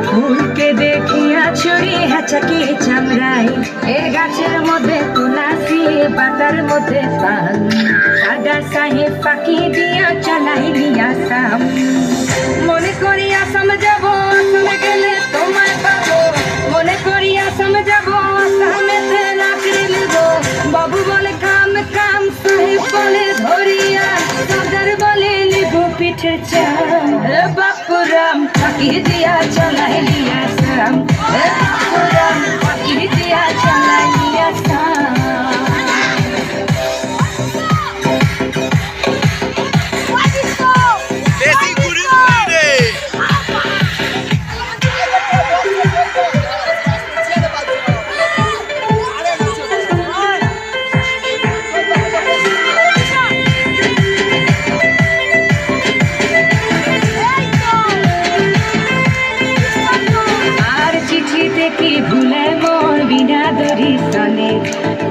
ফুলকে দেখিয়া ছুরি হাঁচাকি চামড়াই এ গাছের মধ্যে তুলাসি পাতার মধ্যে পান সাদা সাহেব পাখি দিয়া চালাই দিয়া সাম মনে করি আসাম যাব আসামে গেলে তোমায় পাবো মনে করি আসাম যাব আসামেতে লাকড়ি লিব বাবু বলে কাম কাম সাহেব বলে ধরিয়া সদর বলে লিব পিঠে চাম বাপুরাম পাখি দিয়া চালাই দিয়া সাম বাপুরাম পাখি দিয়া চালাই দিয়া সাম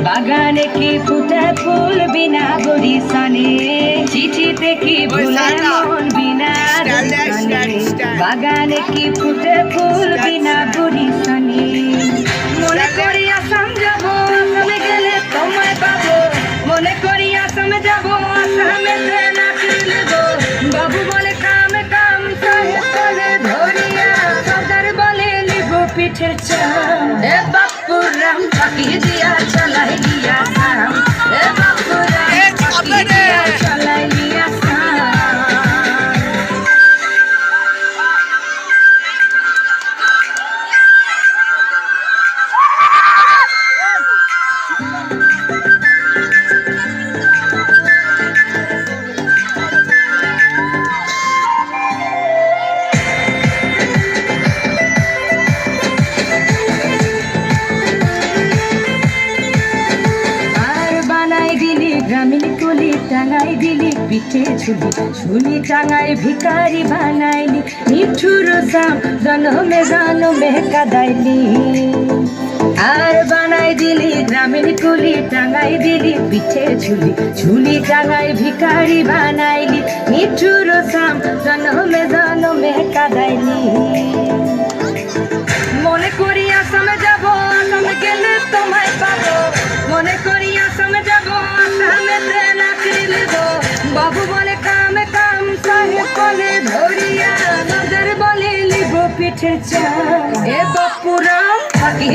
বাগানে কি ফুটে ফুল বিনা বরিশানে চিঠিতে কি ভুলে মন বিনা বাগানে কি ফুটে ফুল বিনা বরিশানে মনে করি আসাম যাব আসামে গেলে তোমায় পাবো মনে করি আসামে যাব আসামে লাকড়ি লিব বাবু বলে কাম কাম সাহেব বলে ধরিয়া সদর বলে লিব পিঠের চাম বাপুরাম পাখি দিয়া চালাই দিয়া সাম বাপুরাম পাখি দিয়া চালাই দিয়া গ্রামীণ কলি টাঙাই দিলি পিঠে ঝুলি ঝুলি টাঙাই ভিকারি বানাইলি নিঠুর সাম জনমে কাদাইলি আর বানাই দিলি গ্রামীণ কলি টাঙাই দিলি পিঠে ঝুলি ঝুলি টাঙাই ভিকারি বানাইলি নিঠুর সাম জনমে কাদাইলি মনে করি আসামে যাব আসামে গেলে তোমায় পাবো মনে করি আসামে যাব আসামেতে লাকড়ি লিব বাবু বলে কাম কাম সাহেব বলে ধরিয়া নজর বলে লিব পিঠে চাম বাপুরাম পাখি